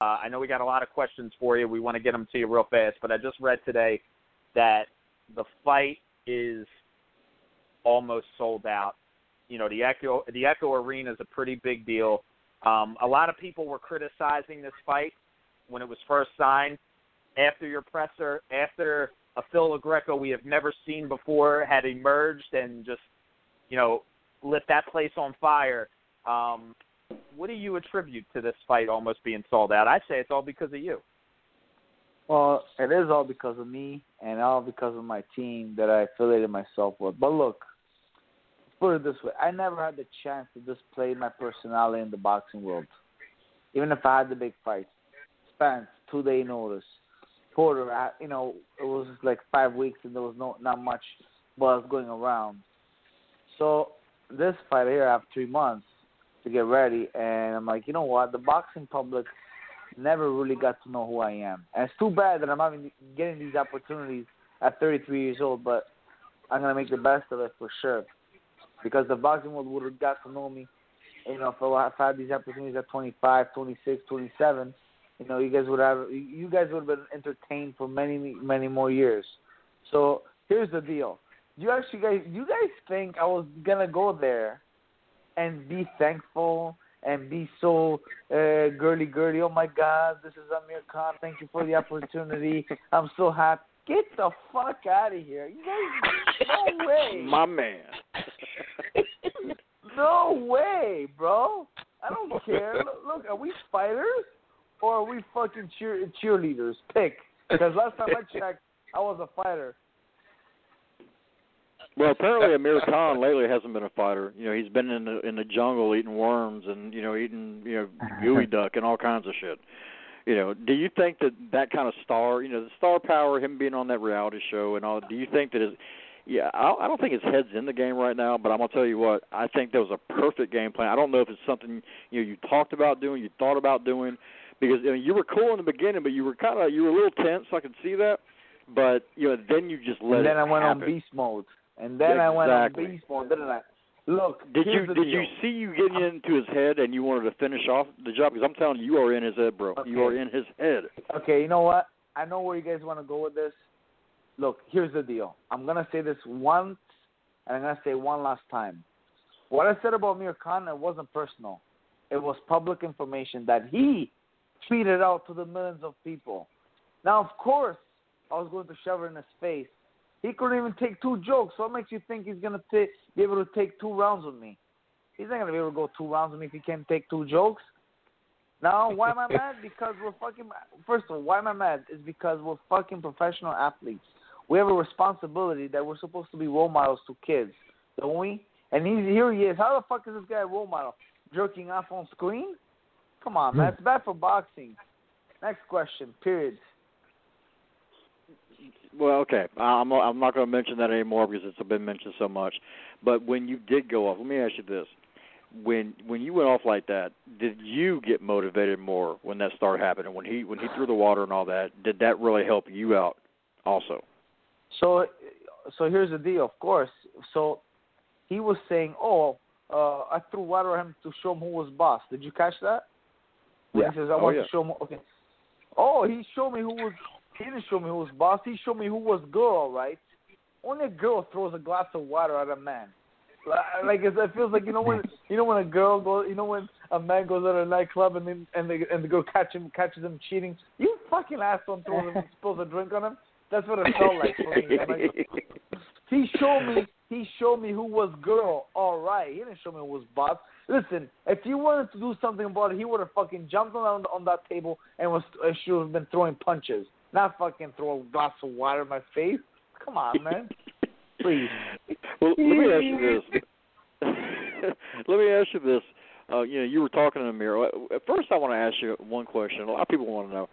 I know we got a lot of questions for you. We want to get them to you real fast, but I just read today that the fight is almost sold out. You know, the Echo Arena is a pretty big deal. A lot of people were criticizing this fight when it was first signed. After your presser, after a Phil Lo Greco we have never seen before had emerged and just, you know, lit that place on fire. What do you attribute to this fight almost being sold out? I say it's all because of you. Well, it is all because of me and all because of my team that I affiliated myself with. But look, put it this way. I never had the chance to display my personality in the boxing world, even if I had the big fights. Spence, 2-day notice. Porter, it was just like 5 weeks and there was not much buzz going around. So this fight here, I have 3 months to get ready, and I'm like, you know what? The boxing public never really got to know who I am. And it's too bad that I'm not getting these opportunities at 33 years old, but I'm going to make the best of it for sure. Because the boxing world would have got to know me, you know, if I had these opportunities at 25, 26, 27, you know, you guys would have been entertained for many, many more years. So here's the deal. You guys think I was going to go there and be thankful and be so girly? Oh, my God, this is Amir Khan. Thank you for the opportunity. I'm so happy. Get the fuck out of here. You guys, no way. My man. No way, bro. I don't care. Look, are we fighters or are we fucking cheerleaders? Pick. Because last time I checked, I was a fighter. Well, apparently Amir Khan lately hasn't been a fighter. You know, he's been in the jungle eating worms and, you know, eating, you know, gooey duck and all kinds of shit. You know, do you think that kind of star, you know, the star power, him being on that reality show and all, do you think that I don't think his head's in the game right now, but I'm going to tell you what, I think that was a perfect game plan. I don't know if it's something, you know, you talked about doing, you thought about doing, because you know, you were cool in the beginning, but you were a little tense, so I could see that. But, you know, then you just let it happen. And then I went on beast mode. I went on beast mode, didn't I? Look, did you see you getting into his head and you wanted to finish off the job? Because I'm telling you, you are in his head, bro. Okay. You are in his head. Okay, you know what? I know where you guys want to go with this. Look, here's the deal. I'm going to say this once, and I'm going to say one last time. What I said about Amir Khan, it wasn't personal. It was public information that he tweeted out to the millions of people. Now, of course, I was going to shove it in his face. He couldn't even take 2 jokes. So what makes you think he's going to be able to take 2 rounds with me? He's not going to be able to go 2 rounds with me if he can't take 2 jokes. Now, why am I mad? Because we're fucking – first of all, why am I mad? Is because we're fucking professional athletes. We have a responsibility that we're supposed to be role models to kids, don't we? And here he is. How the fuck is this guy a role model? Jerking off on screen? Come on, man. It's bad for boxing. Next question, period. Well, okay. I'm not going to mention that anymore because it's been mentioned so much. But when you did go off, let me ask you this. When you went off like that, did you get motivated more when that started happening? When he threw the water and all that, did that really help you out also? So here's the deal, of course. So he was saying, I threw water at him to show him who was boss. Did you catch that? Yeah. He says, I want to show him. Okay. Oh, he showed me who was. He didn't show me who was boss. He showed me who was girl, right? Only a girl throws a glass of water at a man. Like it feels like when a girl goes, when a man goes out a nightclub and the girl catches him cheating. You fucking asshole spills a drink on him. That's what it felt like for me. He showed me who was girl. All right, he didn't show me who was boss. Listen, if he wanted to do something about it, he would have fucking jumped on that table and should have been throwing punches, not fucking throw a glass of water in my face. Come on, man. Please. Well, let me ask you this. You were talking to Amir. First, I want to ask you one question. A lot of people want to know,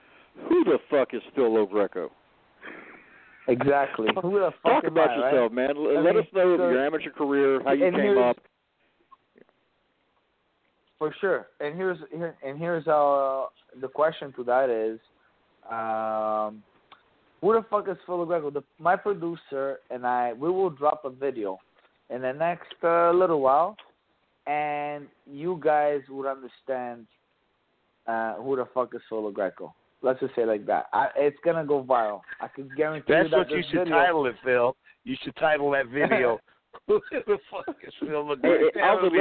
who the fuck is Phil Lo Greco? Exactly. Who the fuck Talk about yourself, right? man. Let us know your amateur career, how you came up. For sure. And here's the question to that is, who the fuck is Phil Lo Greco? My producer and we will drop a video in the next little while, and you guys would understand who the fuck is Phil Lo Greco? Let's just say it like that. It's gonna go viral. I can guarantee That's you that what you should title it, Phil. You should title that video. Who the fuck is Phil Lo Greco?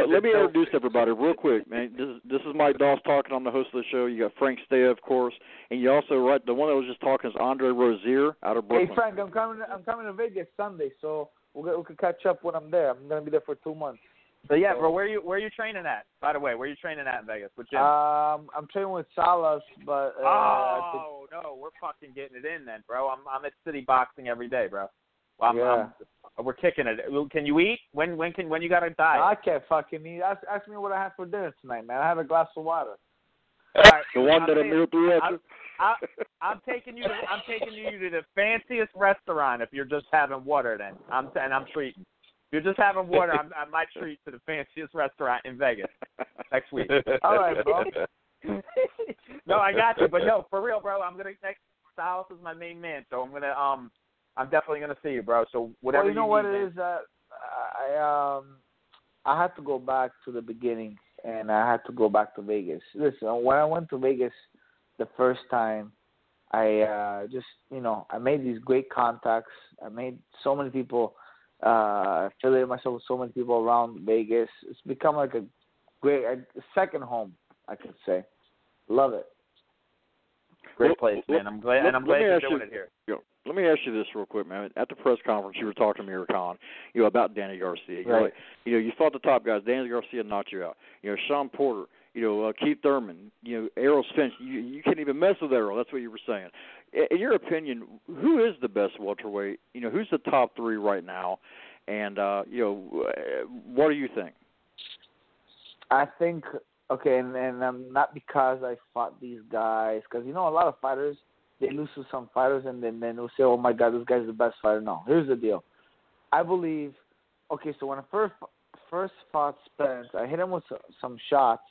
Let me introduce everybody real quick, man. This is Mike Doss talking. I'm the host of the show. You got Frank Stay, of course, and you also the one that was just talking is Andre Rozier out of Brooklyn. Hey Frank, I'm coming to Vegas Sunday, so we could catch up when I'm there. I'm gonna be there for 2 months. So yeah, bro, where are you training at? By the way, where are you training at in Vegas? Which gym? I'm training with Salas, but no, we're fucking getting it in then, bro. I'm at City Boxing every day, bro. We're kicking it. Can you eat? When you got to diet? I can't fucking eat. Ask me what I had for dinner tonight, man. I had a glass of water. All right, the one that Amir threw at you. I'm taking you to the fanciest restaurant if you're just having water. Then I'm treating. If you're just having water, I might treat to the fanciest restaurant in Vegas next week. All right, bro. No, I got you, but no, for real, bro. Styles is my main man, so I'm definitely gonna see you, bro. So whatever. Well, you know what need, it is. I had to go back to the beginning, and I had to go back to Vegas. Listen, when I went to Vegas the first time, I I made these great contacts. I made so many people. Affiliated myself with so many people around Vegas. It's become like a second home, I could say. Love it. Great place, man. I'm glad you're doing it here. Let me ask you this real quick, man. At the press conference, you were talking to Amir Khan, about Danny Garcia. Right. Like, you fought the top guys. Danny Garcia knocked you out. Sean Porter, Keith Thurman, Errol Spence. You can't even mess with Errol. That's what you were saying. In your opinion, who is the best welterweight? Who's the top three right now? And, what do you think? I think, okay, and not because I fought these guys, because, a lot of fighters, they lose to some fighters and then they'll say, oh, my God, this guy's the best fighter. No, here's the deal. I believe, okay, so when I first fought Spence, I hit him with some shots,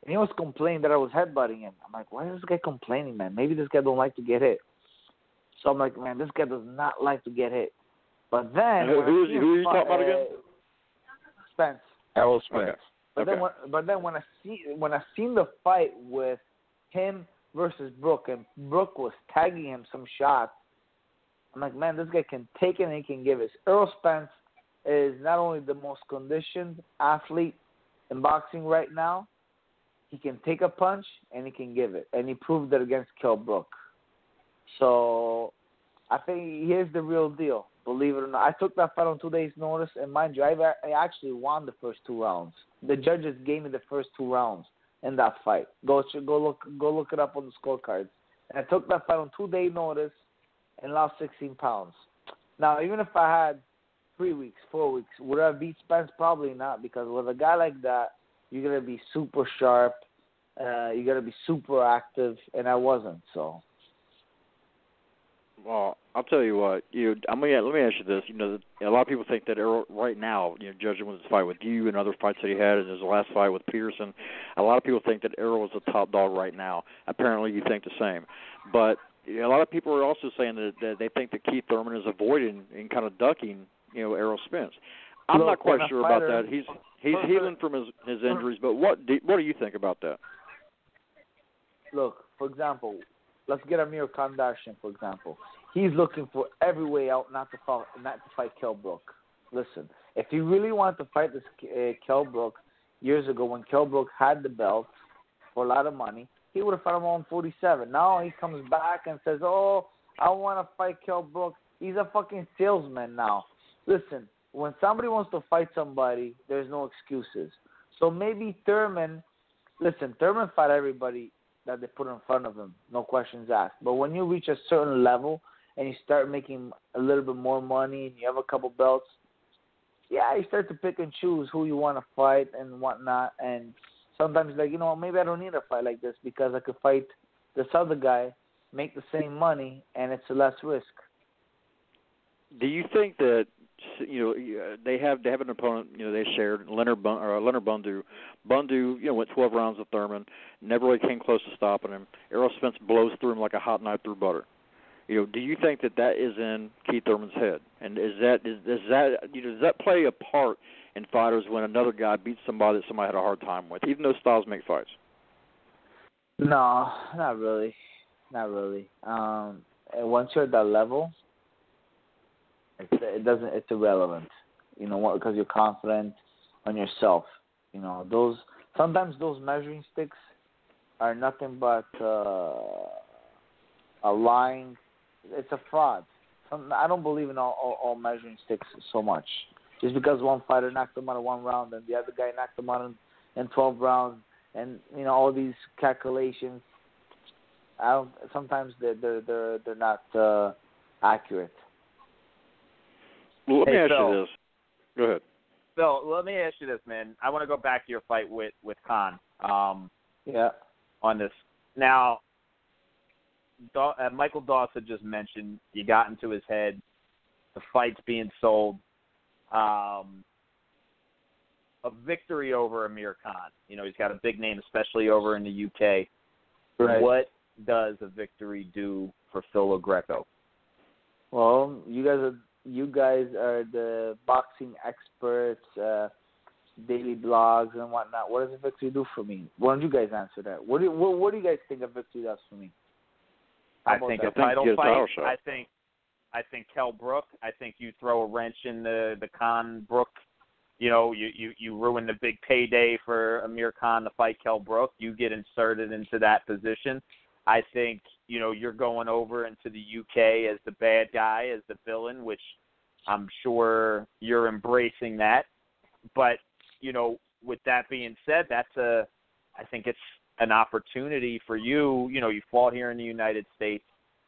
and he was complaining that I was headbutting him. I'm like, why is this guy complaining, man? Maybe this guy don't like to get hit. So I'm like, man, this guy does not like to get hit. But then who are you talking about again? Spence. Errol Spence. Okay. But then when I seen the fight with him versus Brook, and Brook was tagging him some shots, I'm like, man, this guy can take it and he can give it. Errol Spence is not only the most conditioned athlete in boxing right now, he can take a punch and he can give it. And he proved it against Kell Brook. So I think here's the real deal. Believe it or not, I took that fight on 2 days' notice, and mind you, I actually won the first 2 rounds. The judges gave me the first 2 rounds in that fight. Go look it up on the scorecards. And I took that fight on 2 day notice and lost 16 pounds. Now, even if I had 3 weeks, 4 weeks, would I beat Spence? Probably not, because with a guy like that, you're gonna be super sharp, you gotta be super active, and I wasn't. So. Well, I'll tell you what. Let me ask you this. A lot of people think that Errol, right now, judging with his fight with you and other fights that he had, and his last fight with Pearson, a lot of people think that Errol is the top dog right now. Apparently, you think the same. But a lot of people are also saying that they think that Keith Thurman is avoiding and kind of ducking, Errol Spence. I'm not quite sure about that. He's healing from his injuries, but what do you think about that? Look, for example, let's get Amir Khan, for example. He's looking for every way out not to fight Kell Brook. Listen, if he really wanted to fight this Kell Brook years ago when Kell Brook had the belt for a lot of money, he would have fought him on 47. Now he comes back and says, oh, I want to fight Kell Brook. He's a fucking salesman now. Listen, when somebody wants to fight somebody, there's no excuses. So maybe Thurman fought everybody that they put in front of him, no questions asked. But when you reach a certain level and you start making a little bit more money and you have a couple belts, you start to pick and choose who you want to fight and whatnot. And sometimes maybe I don't need a fight like this because I could fight this other guy, make the same money, and it's less risk. Do you think that they have an opponent? They shared Leonard Bundu. Bundu, went 12 rounds with Thurman, never really came close to stopping him. Errol Spence blows through him like a hot knife through butter. Do you think that is in Keith Thurman's head? And does that play a part in fighters when another guy beats somebody that somebody had a hard time with, even though styles make fights? No, not really. Not really. And once you're at that level, it's irrelevant. You know what? Because you're confident on yourself. You know, sometimes those measuring sticks are nothing but a lying. It's a fraud. I don't believe in all measuring sticks so much. Just because one fighter knocked them out in 1 round and the other guy knocked them out in 12 rounds, and you know all these calculations. Sometimes they're not accurate. Well, let me ask Phil. you this. Go ahead. Phil, let me ask you this, man. I want to go back to your fight with Khan. Yeah. On this now, Michael Dawson just mentioned you got into his head. The fight's being sold. A victory over Amir Khan. You know, he's got a big name, especially over in the UK. Right. What does a victory do for Phil Lo Greco? Well, you guys are the boxing experts, daily blogs and whatnot. What does a victory do for me? Why don't you guys answer that? What do you guys think a victory does for me? I think a title fight. I think Kell Brook. I think you throw a wrench in the Khan Brook. You know, you ruin the big payday for Amir Khan to fight Kell Brook. You get inserted into that position. I think, you know, you're going over into the UK as the bad guy, as the villain, which I'm sure you're embracing that. But, you know, with that being said, I think it's an opportunity for you. You know, you fought here in the United States.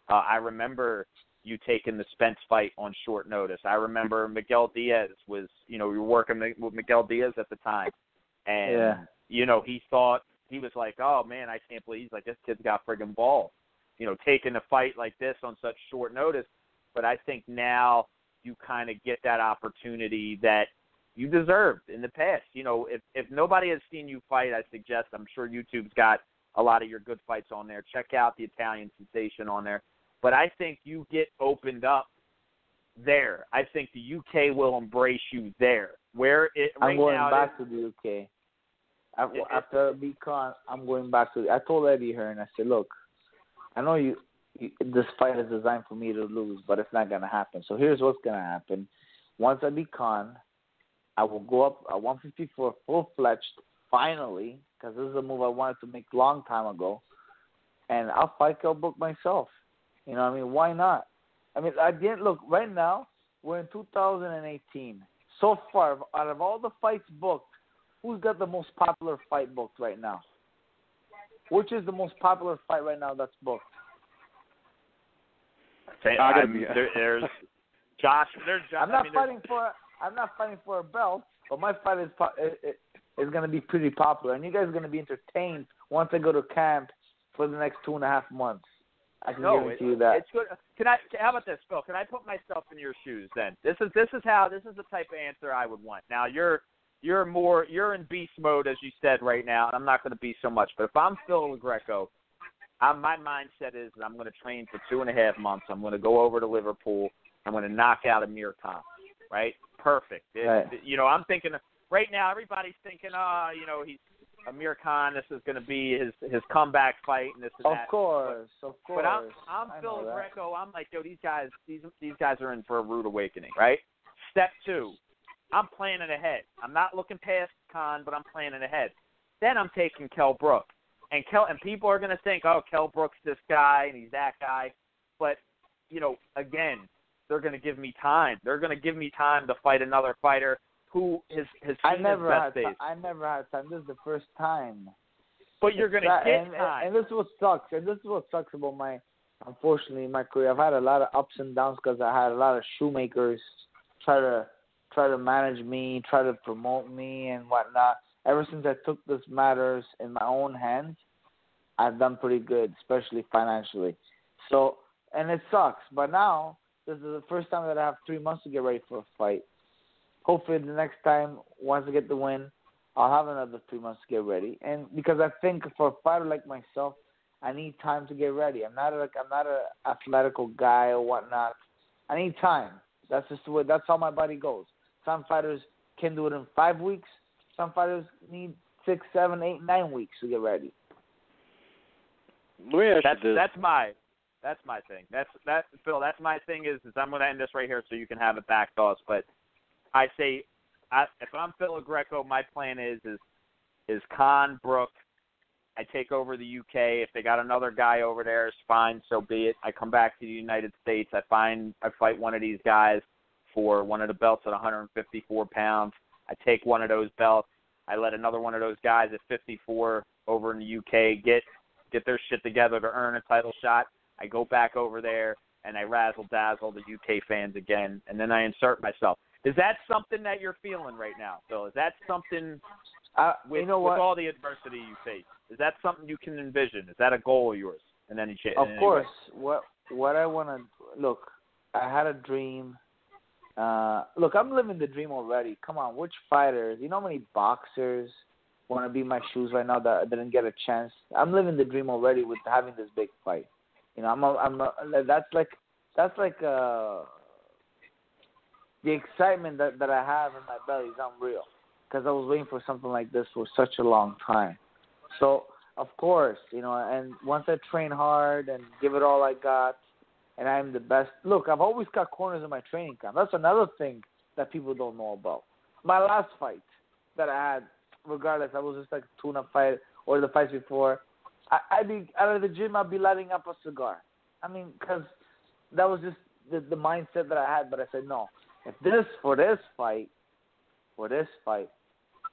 I remember you taking the Spence fight on short notice. I remember Miguel Diaz was, you know, you were working with Miguel Diaz at the time. And, you know, he was like, oh, man, I can't believe, he's like, this kid's got friggin' balls, you know, taking a fight like this on such short notice. But I think now you kind of get that opportunity that you deserved in the past. You know, if nobody has seen you fight, I suggest, I'm sure YouTube's got a lot of your good fights on there. Check out the Italian Sensation on there. But I think you get opened up there. I think the UK will embrace you there. I'm going back to the UK. After beat Khan, I'm going back to. I told Eddie Hearn, I said, look, I know you this fight is designed for me to lose, but it's not going to happen. So here's what's going to happen. Once I beat Khan, I will go up at 154 full-fledged, finally, because this is a move I wanted to make a long time ago, and I'll fight Kell Brook myself. You know what I mean? Why not? I mean, look, right now, we're in 2018. So far, out of all the fights booked, who's got the most popular fight booked right now? Which is the most popular fight right now that's booked? There's Josh. I'm not fighting for a belt, but my fight is going to be pretty popular, and you guys are going to be entertained once I go to camp for the next 2.5 months. I can guarantee you that. It's good. How about this, Phil? Can I put myself in your shoes then? This is the type of answer I would want. Now you're in beast mode, as you said right now, and I'm not going to be so much. But if I'm Phil Lo Greco, my mindset is that I'm going to train for 2.5 months. I'm going to go over to Liverpool. I'm going to knock out Amir Khan. Right? Perfect. Right. You know, I'm thinking right now. Everybody's thinking, you know, he's Amir Khan. This is going to be his comeback fight, and this and that. Of course. But I'm Phil Lo Greco. I'm like, yo, these guys are in for a rude awakening, right? Step 2, I'm planning ahead. I'm not looking past Khan, but I'm planning ahead. Then I'm taking Kell Brook, and people are going to think, oh, Kell Brook's this guy and he's that guy, but you know, again, they're going to give me time. They're going to give me time to fight another fighter who has seen his best days. I never had time. This is the first time. But you're going to get time. And this is what sucks. And this is what sucks about unfortunately, my career. I've had a lot of ups and downs because I had a lot of shoemakers try to manage me, try to promote me and whatnot. Ever since I took this matters in my own hands, I've done pretty good, especially financially. So, and it sucks. But now, this is the first time that I have 3 months to get ready for a fight. Hopefully the next time, once I get the win, I'll have another 3 months to get ready. And because I think for a fighter like myself, I need time to get ready. I'm not an athletical guy or whatnot. I need time. That's just the way. That's how my body goes. Some fighters can do it in 5 weeks. Some fighters need 6, 7, 8, 9 weeks to get ready. Let me ask you this. That's my thing. Phil. That's my thing is I'm going to end this right here so you can have it back to us. But I say, if I'm Phil Lo Greco, my plan is Khan, Brook. I take over the UK. If they got another guy over there, it's fine. So be it. I come back to the United States. I fight one of these guys for one of the belts at 154 pounds. I take one of those belts. I let another one of those guys at 54 over in the UK get their shit together to earn a title shot. I go back over there and I razzle-dazzle the UK fans again, and then I insert myself. Is that something that you're feeling right now, Phil? Is that something with all the adversity you face? Is that something you can envision? Is that a goal of yours? Of course. What I want to look, I had a dream. Look, I'm living the dream already. Come on, which fighters? You know how many boxers want to be in my shoes right now that didn't get a chance? I'm living the dream already with having this big fight. You know, that's like the excitement that I have in my belly is unreal because I was waiting for something like this for such a long time. So, of course, you know, and once I train hard and give it all I got, and I'm the best. Look, I've always got corners in my training camp. That's another thing that people don't know about. My last fight that I had, regardless, I was just like a tune-up fight or the fights before, I'd be out of the gym, I'd be lighting up a cigar. I mean, because that was just the mindset that I had. But I said, no, for this fight,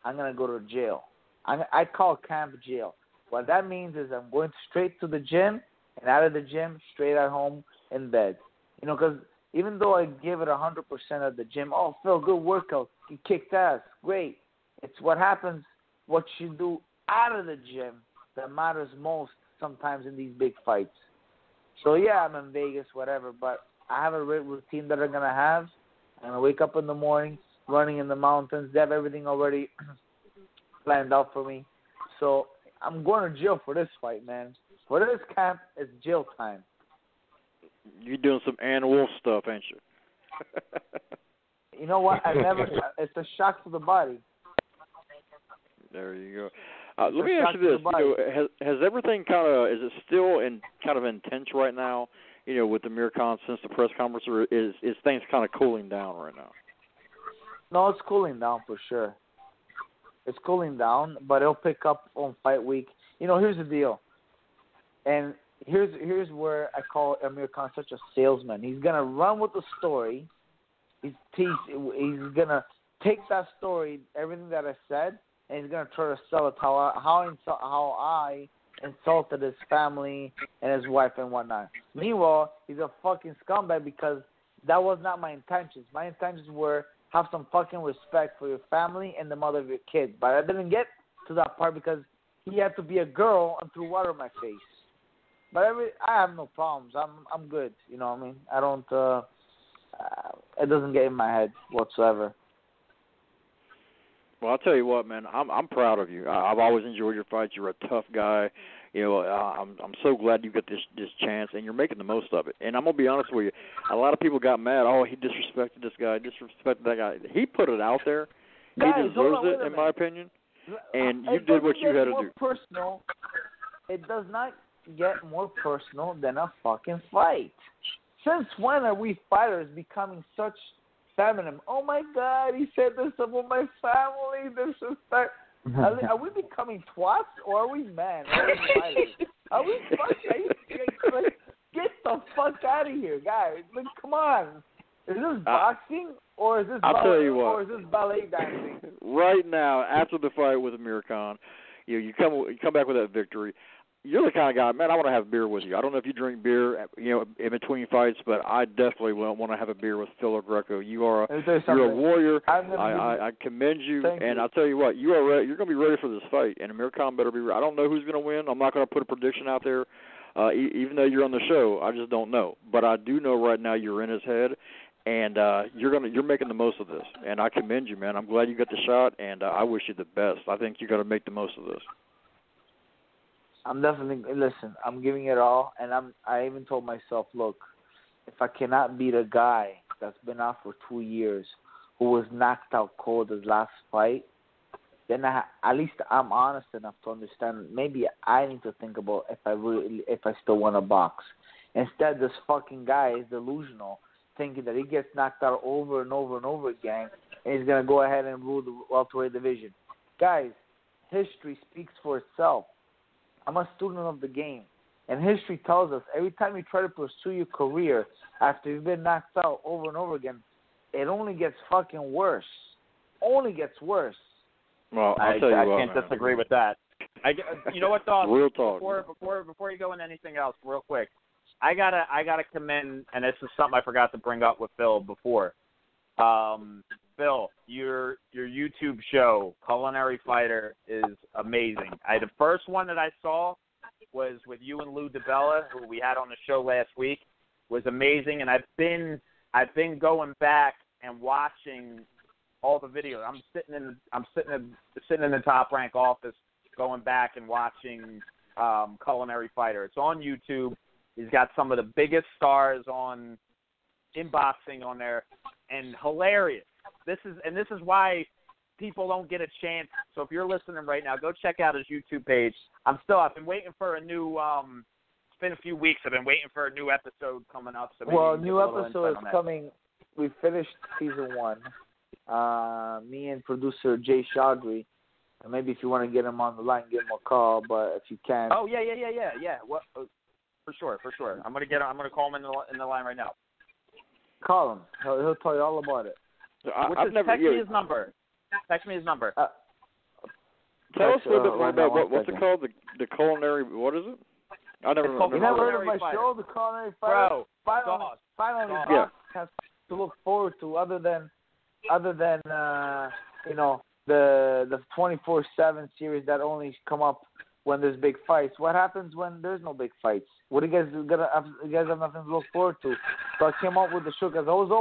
I'm going to go to jail. I call camp jail. What that means is I'm going straight to the gym and out of the gym, straight at home in bed. You know, because even though I give it 100% at the gym, oh, Phil, good workout, you kicked ass, great. It's what happens, what you do out of the gym that matters most sometimes in these big fights. So, yeah, I'm in Vegas, whatever, but I have a routine that I'm going to have. I'm going to wake up in the morning, running in the mountains. They have everything already planned out for me. So I'm going to jail for this fight, man. For this camp, it's jail time. You're doing some Ann Wolf stuff, ain't you? You know what? It's a shock to the body. There you go. Let me ask you this: has everything is it still kind of intense right now? You know, with Amir Khan since the press conference, or is things kind of cooling down right now? No, it's cooling down for sure. It's cooling down, but it'll pick up on fight week. You know, here's the deal, and here's where I call Amir Khan such a salesman. He's gonna run with the story. He's gonna take that story, everything that I said, and he's gonna try to sell it how I insulted his family and his wife and whatnot. Meanwhile, he's a fucking scumbag because that was not my intentions. My intentions were have some fucking respect for your family and the mother of your kid. But I didn't get to that part because he had to be a girl and threw water in my face. But I have no problems. I'm good. You know what I mean? I don't. It doesn't get in my head whatsoever. Well, I'll tell you what, man. I'm proud of you. I've always enjoyed your fights. You're a tough guy. You know, I'm so glad you got this chance, and you're making the most of it. And I'm gonna be honest with you. A lot of people got mad. Oh, he disrespected this guy. Disrespected that guy. He put it out there. Guys, he deserves it, in my opinion. And you did what you had to do. Personal. It does not get more personal than a fucking fight. Since when are we fighters becoming such feminine? Oh my God, he said this about my family. Disrespect. Are we becoming twats or are we men? Are we fucking? Get the fuck out of here, guys! Like, come on. Is this boxing or is this ballet dancing? Right now, after the fight with Amir Khan, you come back with that victory. You're the kind of guy, man, I want to have a beer with you. I don't know if you drink beer, in between fights, but I definitely want to have a beer with Phil Lo Greco. You're a warrior. I commend you, and I'll tell you what, you're going to be ready for this fight, and Amir Khan better be ready. I don't know who's going to win. I'm not going to put a prediction out there, even though you're on the show. I just don't know. But I do know right now you're in his head, and you're making the most of this, and I commend you, man. I'm glad you got the shot, and I wish you the best. I think you got to make the most of this. I'm giving it all, and I even told myself, look, if I cannot beat a guy that's been out for 2 years who was knocked out cold his last fight, then at least I'm honest enough to understand. Maybe I need to think about if I still want to box. Instead, this fucking guy is delusional, thinking that he gets knocked out over and over and over again, and he's gonna go ahead and rule the welterweight division. Guys, history speaks for itself. I'm a student of the game, and history tells us every time you try to pursue your career after you've been knocked out over and over again, it only gets fucking worse. Only gets worse. Well, I'll tell you what, I can't disagree with that. You know what, Dawson? Real talk. Before you go into anything else, real quick, I gotta commend, and this is something I forgot to bring up with Phil before. Phil, your YouTube show, Culinary Fighter, is amazing. The first one that I saw was with you and Lou DiBella, who we had on the show last week. Was amazing, and I've been going back and watching all the videos. I'm sitting in the Top Rank office, going back and watching Culinary Fighter. It's on YouTube. He's got some of the biggest stars in boxing on there, and hilarious. This is why people don't get a chance. So if you're listening right now, go check out his YouTube page. I've been waiting for a new. It's been a few weeks. I've been waiting for a new episode coming up. So new episode is coming. We finished season 1. Me and producer Jay Chaudhry. And maybe if you want to get him on the line, give him a call. But if you can. Oh yeah. What? For sure. I'm gonna call him in the line right now. Call him. He'll tell you all about it. Text me his number. Tell us a little bit more about what's it called? The culinary. What is it? I never. You never heard of my show, the Culinary Fighter? Bro, finally, has to look forward to other than the 24/7 series that only come up when there's big fights. What happens when there's no big fights? What do you guys you guys have nothing to look forward to? So I came up with the show because I was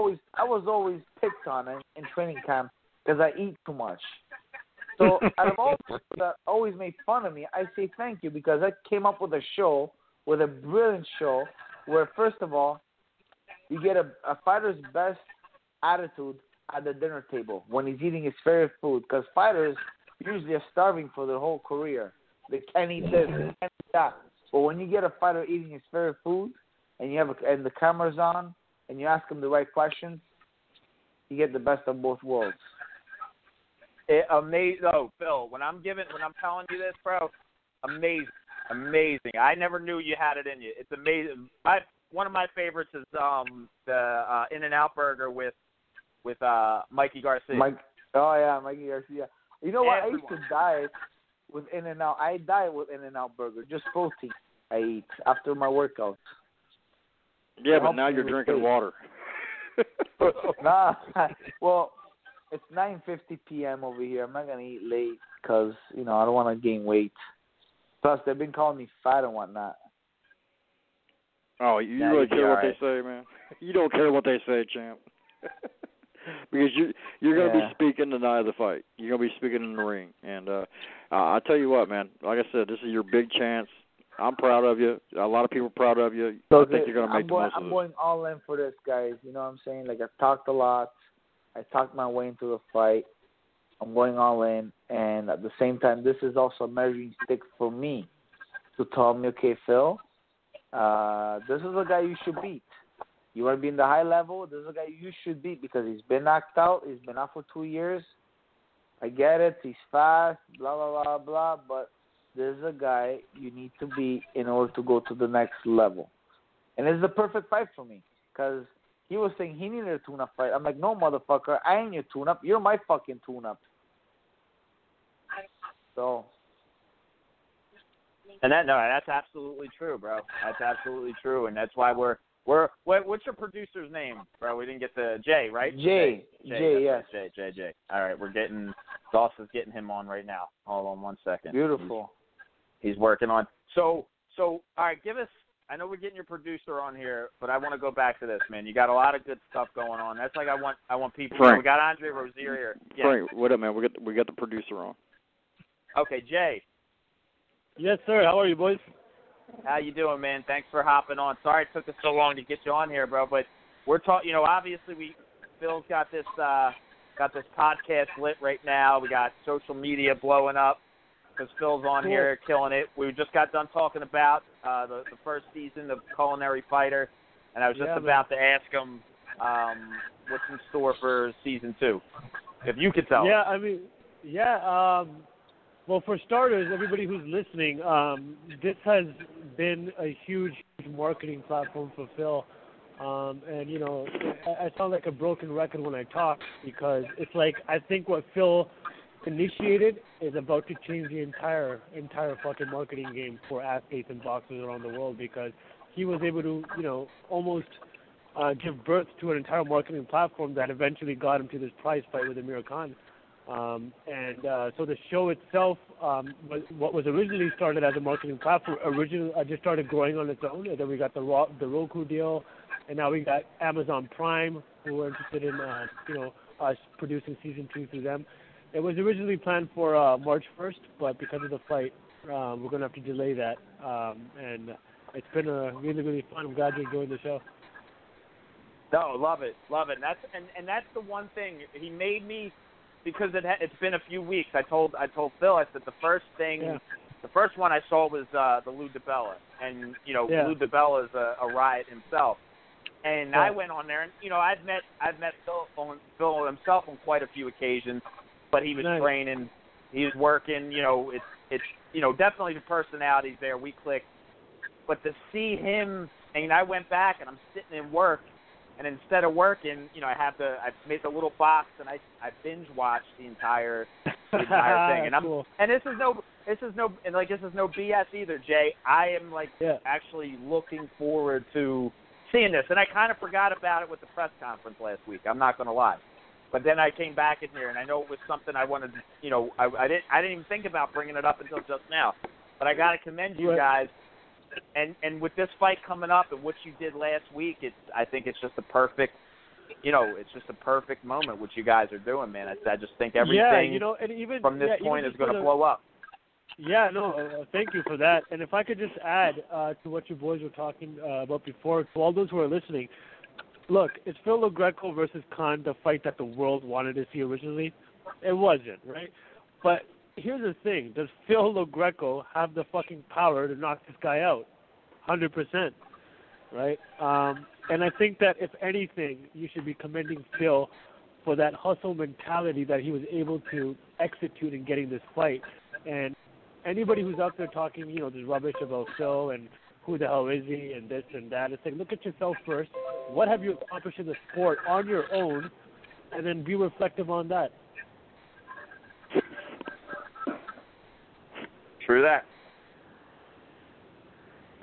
always picked on in training camp because I eat too much. So out of all that always made fun of me, I say thank you because I came up with a brilliant show where first of all you get a fighter's best attitude at the dinner table when he's eating his favorite food because fighters usually are starving for their whole career. They can't eat this, they can't eat that. But when you get a fighter eating his favorite food and the camera's on and you ask him the right questions, you get the best of both worlds. Amazing. Oh, Phil, when I'm telling you this, bro, amazing. I never knew you had it in you. It's amazing. One of my favorites is the In-N-Out burger with Mikey Garcia. Mikey Garcia. You know what? I used to diet with In-N-Out. I diet with In-N-Out burger, just protein I eat after my workouts. Yeah, but now you're drinking water. Nah, well, it's 9:50 p.m. over here. I'm not gonna eat late because I don't want to gain weight. Plus, they've been calling me fat and whatnot. Oh, you really care what they say, man? You don't care what they say, champ. Because you're going to be speaking the night of the fight. You're going to be speaking in the ring. And I tell you what, man, like I said, this is your big chance. I'm proud of you. A lot of people are proud of you. So I think you're going to make the most of it. I'm going all in for this, guys. You know what I'm saying? Like, I've talked a lot. I talked my way into the fight. I'm going all in. And at the same time, this is also a measuring stick for me to tell me, okay, Phil, this is a guy you should beat. You want to be in the high level, this is a guy you should beat because he's been knocked out. He's been out for 2 years. I get it. He's fast, blah, blah, blah, blah. But this is a guy you need to beat in order to go to the next level. And it's the perfect fight for me because he was saying he needed a tune-up fight. I'm like, no, motherfucker, I ain't your tune-up. You're my fucking tune-up. So. And that's absolutely true, bro. That's absolutely true, and that's why what's your producer's name, bro? We didn't get the Jay, right? Jay, yes. Jay. All right, Dawson's getting him on right now. Hold on 1 second. Beautiful. He's working on. So all right, I know we're getting your producer on here, but I want to go back to this, man. You got a lot of good stuff going on. That's like I want people. Frank. We got Andre Rozier here. Yeah. Frank, what up, man? We got the producer on. Okay, Jay. Yes, sir. How are you, boys? How you doing, man? Thanks for hopping on. Sorry it took us so long to get you on here, bro. But we're talking. Obviously Phil's got this got this podcast lit right now. We got social media blowing up because Phil's on here killing it. We just got done talking about the first season of Culinary Fighter, and I was just about to ask him what's in store for season 2, if you could tell. Yeah, I mean, well, for starters, everybody who's listening, this has been a huge marketing platform for Phil. And, you know, I sound like a broken record when I talk because it's like I think what Phil initiated is about to change the entire fucking marketing game for athletes and boxers around the world because he was able to, you know, almost give birth to an entire marketing platform that eventually got him to this prize fight with Amir Khan. So the show itself, what was originally started as a marketing platform, just started growing on its own, and then we got the Roku deal, and now we got Amazon Prime, who were interested in, us producing season 2 through them. It was originally planned for March 1st, but because of the fight, we're going to have to delay that. And it's been really, really fun. I'm glad you enjoyed the show. No, love it. And that's the one thing he made me, because it's been a few weeks. I told Phil, I said the first one I saw was the Lou DiBella, and Lou DiBella is a riot himself. And I went on there, and I've met Phil himself on quite a few occasions, but he was training, he was working. It's definitely the personalities there. We clicked, but to see him, and I went back and I'm sitting in work. And instead of working, I made a little box and I binge watched the entire thing. And cool. And this is no BS either, Jay. I am actually looking forward to seeing this. And I kind of forgot about it with the press conference last week. I'm not going to lie. But then I came back in here and I know it was something I wanted to, I didn't even think about bringing it up until just now. But I got to commend you guys. And with this fight coming up and what you did last week, I think it's just a perfect, it's just a perfect moment what you guys are doing, man. I just think everything and even, from this point is going to blow up. Yeah, no, thank you for that. And if I could just add to what you boys were talking about before, to all those who are listening, look, it's Phil Lo Greco versus Khan, the fight that the world wanted to see originally. It wasn't, right? But here's the thing. Does Phil Lo Greco have the fucking power to knock this guy out? 100%, right? And I think that, if anything, you should be commending Phil for that hustle mentality that he was able to execute in getting this fight. And anybody who's out there talking, this rubbish about Phil and who the hell is he and this and that, it's like, look at yourself first. What have you accomplished in the sport on your own? And then be reflective on that. True that.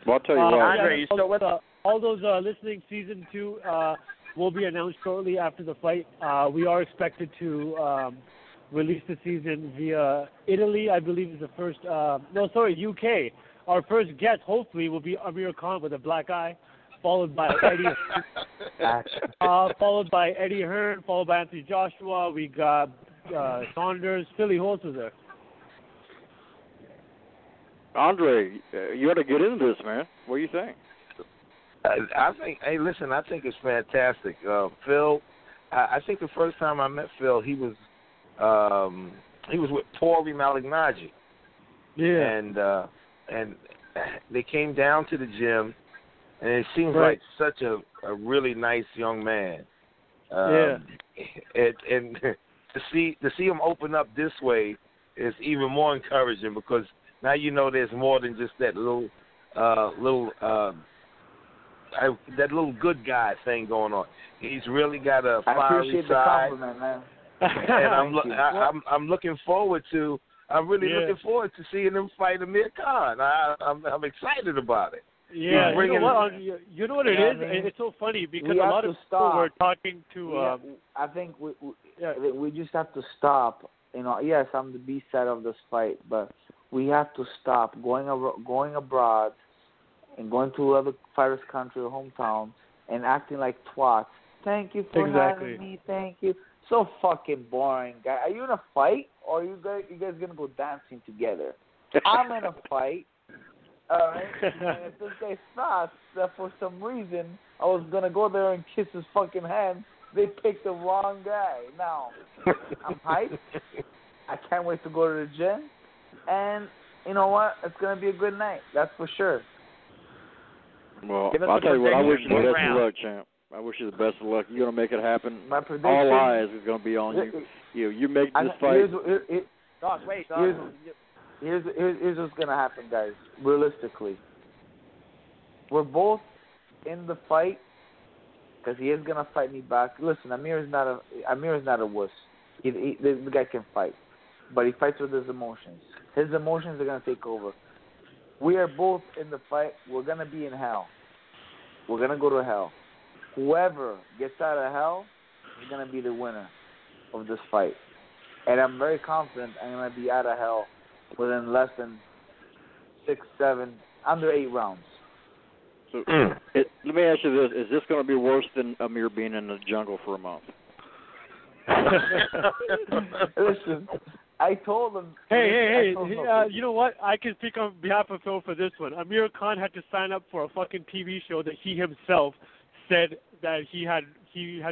Well, I'll tell you what. Andre, you still with us? All those listening, season 2 will be announced shortly after the fight. We are expected to release the season via Italy, I believe is the first. UK. Our first guest, hopefully, will be Amir Khan with a black eye, followed by Eddie Hearn, followed by Anthony Joshua. We got Saunders. Philly Holtz was there. Andre, you ought to get into this, man. What do you think? I think it's fantastic. Phil, I think the first time I met Phil, he was with Tori Malignaggi. Yeah. And they came down to the gym, and it seems like such a really nice young man. And to see him open up this way is even more encouraging, because now there's more than just that little good guy thing going on. He's really got a fiery side. I appreciate the compliment, man. And I'm looking forward to. I'm really looking forward to seeing him fight Amir Khan. I'm excited about it. Yeah, you know what it is? It's so funny because a lot of people were talking to. I think we just have to stop. Yes, I'm the B side of this fight, but we have to stop going abroad and going to other fighters' country or hometown and acting like twats. Thank you for having me. Thank you. So fucking boring, guy. Are you in a fight, or are you guys gonna go dancing together? I'm in a fight. All right. And if this guy thought that for some reason I was gonna go there and kiss his fucking hand, They picked the wrong guy. Now, I'm hyped. I can't wait to go to the gym. And you know what? It's going to be a good night. That's for sure. Well, I'll tell you what. I wish you the best of luck, champ. I wish you the best of luck. You're going to make it happen. My prediction, all eyes is going to be on you. You make this fight. Here's what's going to happen, guys. Realistically, we're both in the fight because he is going to fight me back. Listen, Amir is not a wuss. The guy can fight, but he fights with his emotions. His emotions are going to take over. We are both in the fight. We're going to be in hell. We're going to go to hell. Whoever gets out of hell is going to be the winner of this fight. And I'm very confident I'm going to be out of hell within less than 6, 7, under 8 rounds. So let me ask you this. Is this going to be worse than Amir being in the jungle for a month? Listen, I told him. Hey! You know what? I can speak on behalf of Phil for this one. Amir Khan had to sign up for a fucking TV show that he himself said that he had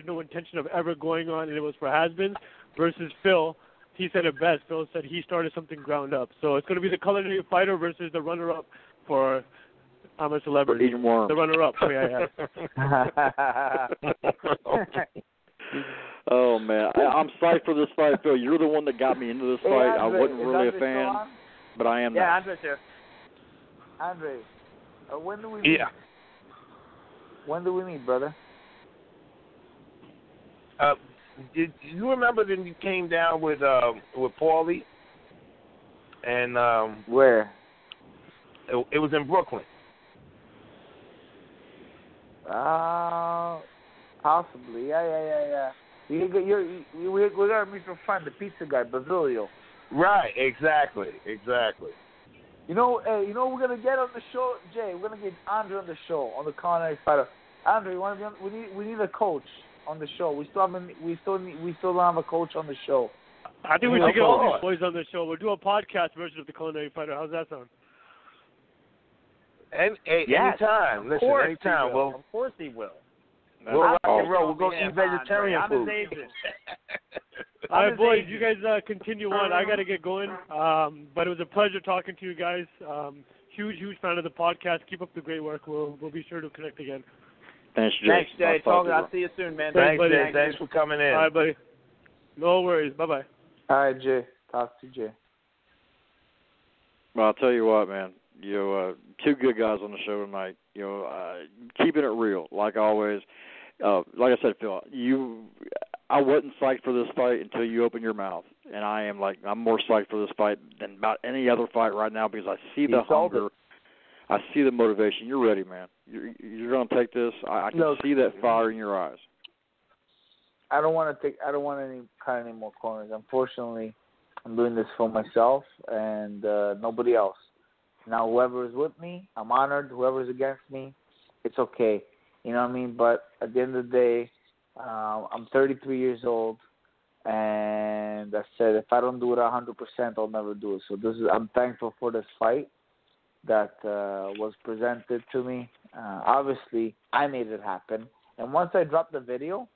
no intention of ever going on, and it was for has-beens. Versus Phil, he said it best. Phil said he started something ground up. So it's going to be the Culinary Fighter versus the runner-up for I'm a Celebrity. Eating worms. The runner-up. Oh, man. I'm psyched for this fight, Phil. You're the one that got me into this fight. Andre, I wasn't really a fan, but I am now. Yeah, Andre's here. Andre, when do we meet? Yeah. When do we meet, brother? Did you remember when you came down with Paulie? And where? It was in Brooklyn. Possibly. Yeah. We're gonna meet your friend, the pizza guy, Basilio. Right. Exactly. You know we're gonna get on the show, Jay. We're gonna get Andre on the show on the Culinary Fighter. Andre, you want to be on? We need a coach on the show. We still don't have a coach on the show. I think we should get all these boys on the show. We'll do a podcast version of the Culinary Fighter. How's that sound? Anytime. Listen, anytime. Well, of course he will. We'll rock and roll. We'll go eat vegetarian food. All right, boys, you guys continue on. I got to get going. But it was a pleasure talking to you guys. Huge fan of the podcast. Keep up the great work. We'll be sure to connect again. Thanks, Jay. Thanks, Jay. I'll see you soon, man. Thanks, Jay. Thanks for coming in. All right, buddy. No worries. Bye-bye. All right, Jay. Talk to Jay. Well, I'll tell you what, man. Two good guys on the show tonight. Keeping it real, like always. Like I said, Phil, I wasn't psyched for this fight until you opened your mouth, and I'm more psyched for this fight than about any other fight right now because I see the hunger, I see the motivation. You're ready, man. You're going to take this. I can see that fire in your eyes. I don't want to cut any more corners. Unfortunately, I'm doing this for myself and nobody else. Now, whoever is with me, I'm honored. Whoever is against me, it's okay. You know what I mean? But at the end of the day, I'm 33 years old, and I said if I don't do it 100%, I'll never do it. So I'm thankful for this fight that was presented to me. Obviously, I made it happen. And once we drop the video,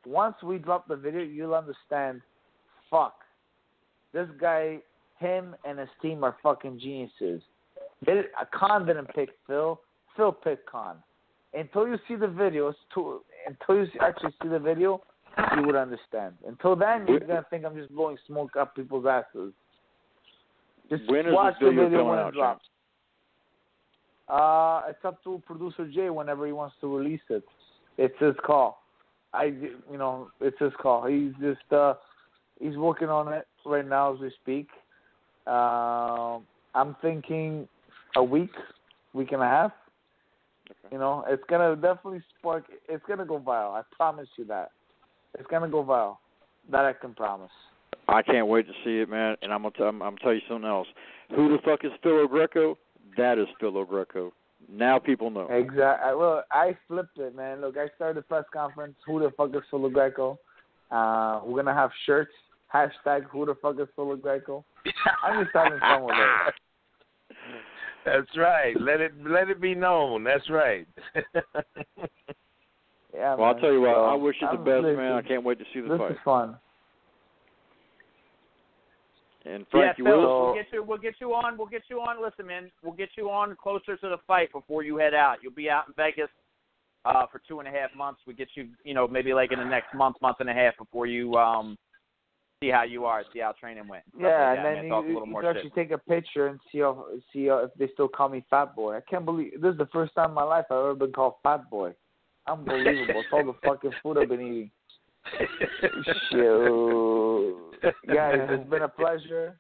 you'll understand, fuck, this guy, him and his team are fucking geniuses. Khan didn't pick Phil. Phil picked Khan. Until you see the video, until you actually see the video, you would understand. Until then, you're going to think I'm just blowing smoke up people's asses. Just watch the video when it drops. It's up to producer Jay whenever he wants to release it. It's his call. It's his call. He's just he's working on it right now as we speak. I'm thinking a week and a half. Okay. It's gonna definitely spark. It's gonna go viral. I promise you that. It's gonna go viral. That I can promise. I can't wait to see it, man. And I'm gonna tell you something else. Who the fuck is Phil Lo Greco? That is Phil Lo Greco. Now people know. Exactly. Well, I flipped it, man. Look, I started the press conference. Who the fuck is Phil Lo Greco? We're gonna have shirts. Hashtag Who the fuck is Phil Lo Greco? I'm just having fun with it. That's right. Let it be known. That's right. Yeah, well, Well, I'll tell you what. So, I wish you the best, man. I can't wait to see the fight. This is fun. And Frank, Phil, we'll get you on. Listen, man, we'll get you on closer to the fight before you head out. You'll be out in Vegas for 2.5 months. We get you, maybe like in the next month and a half before you see how you are, see how training went. Yeah, like and then man, you can actually take a picture and see if they still call me Fat Boy. I can't believe this is the first time in my life I've ever been called Fat Boy. Unbelievable. It's all the fucking food I've been eating. Shoot. Guys, it's been a pleasure.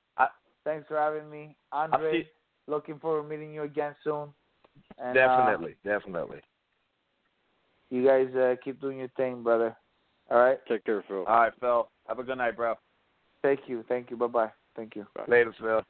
Thanks for having me. Andre, looking forward to meeting you again soon. And, definitely. You guys keep doing your thing, brother. All right? Take care, Phil. All right, Phil. Have a good night, bro. Thank you. Bye-bye. Thank you. Later, Phil.